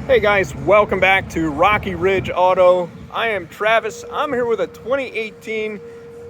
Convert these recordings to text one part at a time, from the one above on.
Hey guys, welcome back to Rocky Ridge Auto. I am Travis. I'm here with a 2018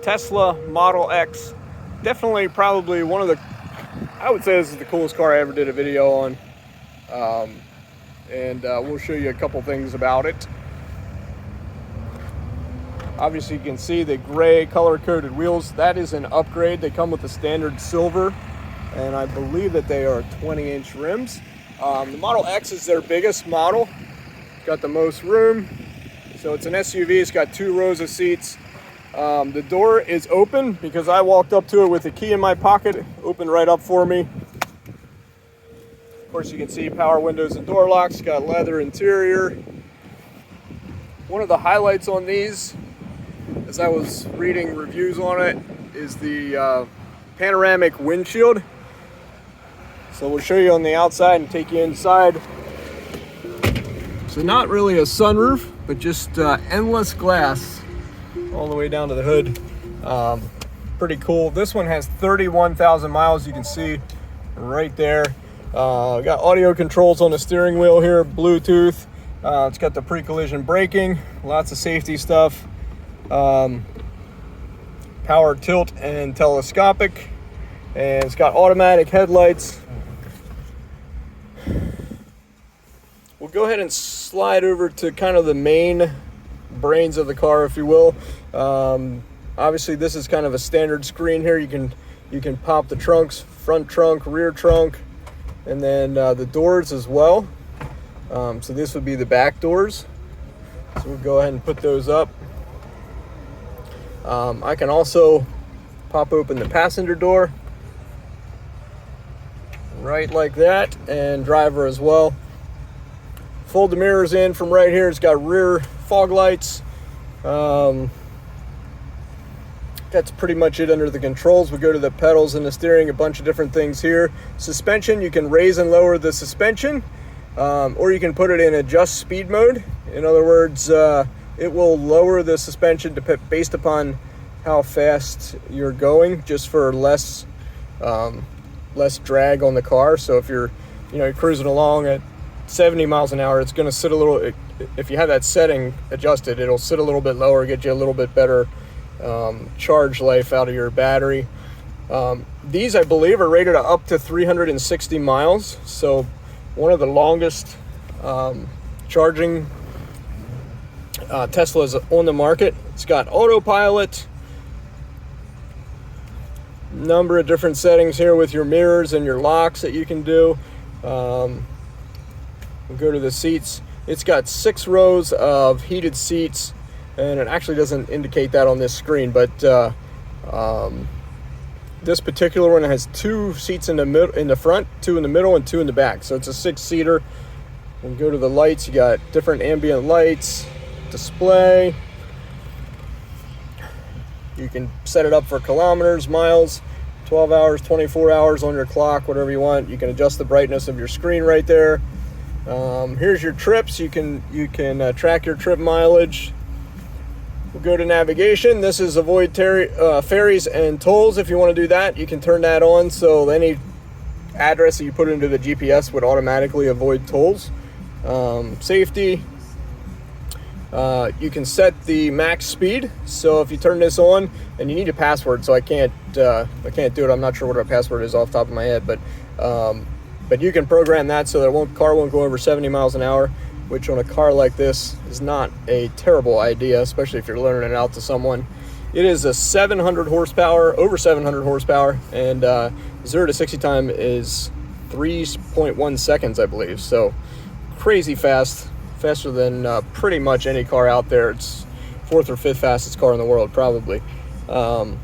Tesla Model X. Definitely probably one of the, I would say this is the coolest car I ever did a video on. We'll show you a couple things about it. Obviously you can see the gray color-coded wheels. That is an upgrade. They come with the standard silver, and I believe that they are 20-inch rims. The Model X is their biggest model. It's got the most room. So it's an SUV. It's got 2 rows of seats. The door is open because I walked up to it with the key in my pocket. It opened right up for me. Of course, you can see power windows and door locks. It's got leather interior. One of the highlights on these, as I was reading reviews on it, is the panoramic windshield. So we'll show you on the outside and take you inside. So not really a sunroof, but just endless glass all the way down to the hood. Pretty cool. This one has 31,000 miles. You can see right there. Got audio controls on the steering wheel here, Bluetooth. It's got the pre-collision braking, lots of safety stuff. Power tilt and telescopic. And it's got automatic headlights. We'll go ahead and slide over to kind of the main brains of the car, if you will. Obviously, this is kind of a standard screen here. You can pop the trunks, front trunk, rear trunk, and then the doors as well. So this would be the back doors. So we'll go ahead and put those up. I can also pop open the passenger door, right like that, and driver as well. Fold the mirrors in from right here. It's got rear fog lights. That's pretty much it under the controls. We go to the pedals and the steering, a bunch of different things here. Suspension, you can raise and lower the suspension, or you can put it in adjust speed mode. In other words, it will lower the suspension based upon how fast you're going, just for less drag on the car. So if you're cruising along at 70 miles an hour, it's going to sit a little, if you have that setting adjusted, it'll sit a little bit lower, get you a little bit better charge life out of your battery. These, I believe, are rated up to 360 miles. So one of the longest charging Teslas on the market. It's got autopilot, number of different settings here with your mirrors and your locks that you can do. We'll go to the seats. It's got 6 rows of heated seats, and it actually doesn't indicate that on this screen, but this particular one has 2 seats in the front, 2 in the middle, and 2 in the back. So it's a 6-seater. We'll go to the lights. You got different ambient lights, display. You can set it up for kilometers, miles, 12 hours, 24 hours on your clock, whatever you want. You can adjust the brightness of your screen right there. Here's your trips. You can track your trip mileage. We'll go to navigation. This is avoid ferries and tolls. If you want to do that, you can turn that on, so any address that you put into the GPS would automatically avoid tolls. Safety. You can set the max speed. So if you turn this on, and you need a password, so I can't do it. I'm not sure what our password is off the top of my head, but you can program that so that car won't go over 70 miles an hour, which on a car like this is not a terrible idea, especially if you're learning it out to someone. It is a 700 horsepower, over 700 horsepower, and 0 to 60 time is 3.1 seconds, I believe. So crazy fast, faster than pretty much any car out there. It's 4th or 5th fastest car in the world, probably. So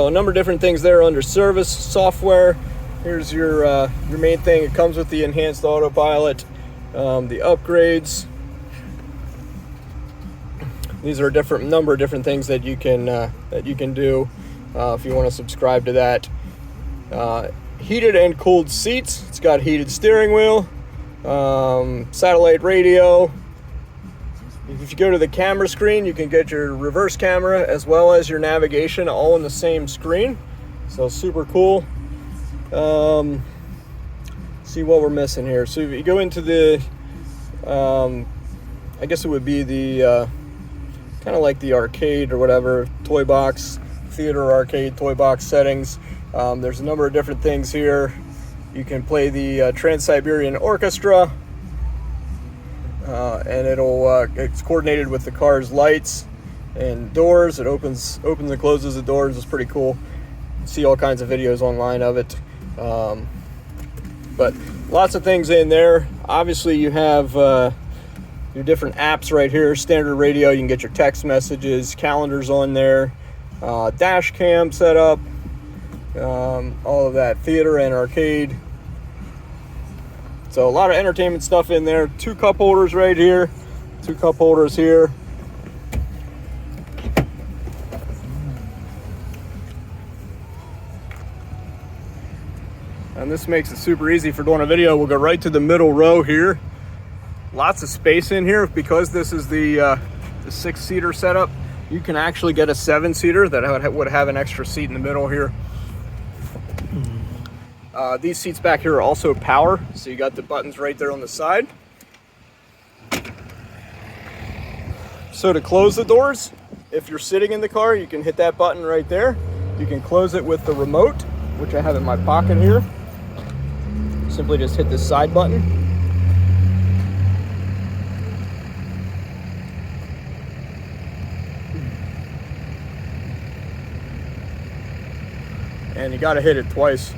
a number of different things there under service, software. Here's your main thing. It comes with the enhanced autopilot, the upgrades. These are a number of different things that you can do if you want to subscribe to that. Heated and cooled seats. It's got heated steering wheel, satellite radio. If you go to the camera screen, you can get your reverse camera as well as your navigation all in the same screen. So super cool. see what we're missing here. So if you go into the, I guess it would be the kind of like the arcade or whatever, toy box, theater arcade toy box settings. There's a number of different things here. You can play the Trans-Siberian Orchestra, and it's coordinated with the car's lights and doors. It opens and closes the doors. It's pretty cool. See all kinds of videos online of it. But lots of things in there. Obviously you have your different apps right here. Standard radio, you can get your text messages, calendars on there, dash cam setup, all of that, theater and arcade. So a lot of entertainment stuff in there. 2 cup holders right here, 2 cup holders here. And this makes it super easy for doing a video. We'll go right to the middle row here. Lots of space in here because this is the 6-seater setup. You can actually get a 7-seater that would have an extra seat in the middle here. These seats back here are also power, so you got the buttons right there on the side. So to close the doors, if you're sitting in the car, you can hit that button right there. You can close it with the remote, which I have in my pocket here. Simply just hit this side button. And you got to hit it twice.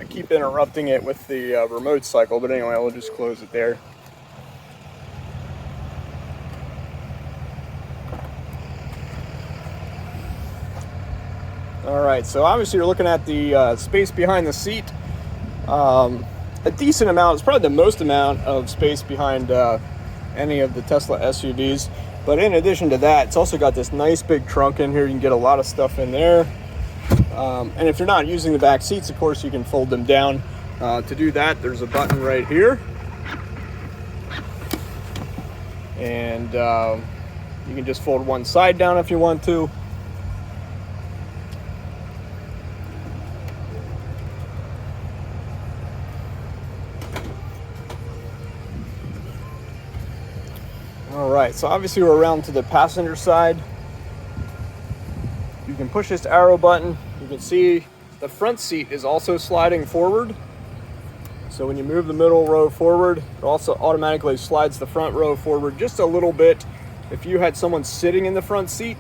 Keep interrupting it with the remote cycle, but anyway, we'll just close it there. Alright, so obviously you're looking at the space behind the seat. A decent amount, it's probably the most amount of space behind any of the Tesla SUVs. But in addition to that, it's also got this nice big trunk in here. You can get a lot of stuff in there. And if you're not using the back seats, of course, you can fold them down. To do that, there's a button right here. And you can just fold one side down if you want to. All right, so obviously we're around to the passenger side. You can push this arrow button. You can see the front seat is also sliding forward. So when you move the middle row forward, it also automatically slides the front row forward just a little bit. If you had someone sitting in the front seat,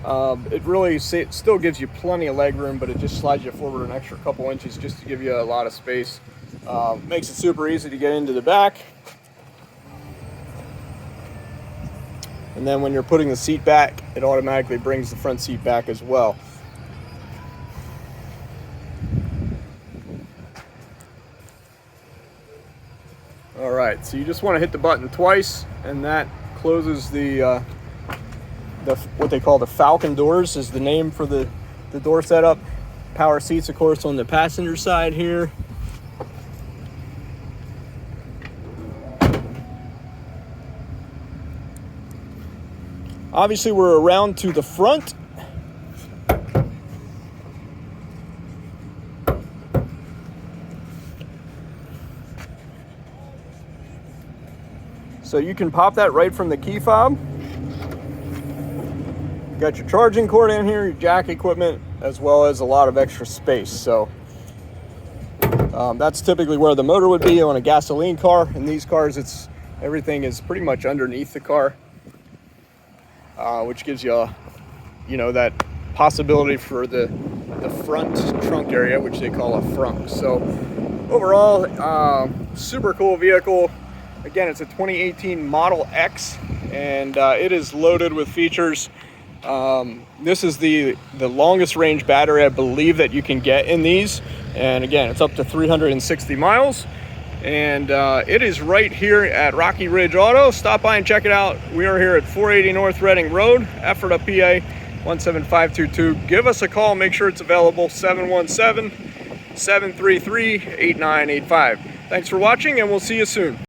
it really still gives you plenty of leg room, but it just slides you forward an extra couple inches just to give you a lot of space. Makes it super easy to get into the back. And then when you're putting the seat back, it automatically brings the front seat back as well. All right, so you just want to hit the button twice, and that closes the what they call the Falcon doors is the name for the door setup. Power seats, of course, on the passenger side here. Obviously, we're around to the front. So you can pop that right from the key fob. You got your charging cord in here, your jack equipment, as well as a lot of extra space. So that's typically where the motor would be on a gasoline car. In these cars, everything is pretty much underneath the car. Which gives you, that possibility for the front trunk area, which they call a frunk. So overall, super cool vehicle. Again, it's a 2018 Model X, and it is loaded with features. This is the longest range battery, I believe, that you can get in these. And again, it's up to 360 miles. And it is right here at Rocky Ridge Auto. Stop by and check it out. We are here at 480 North Reading Road, Ephrata, PA 17522. Give us a call, make sure it's available, 717 733-8985. Thanks for watching, and we'll see you soon.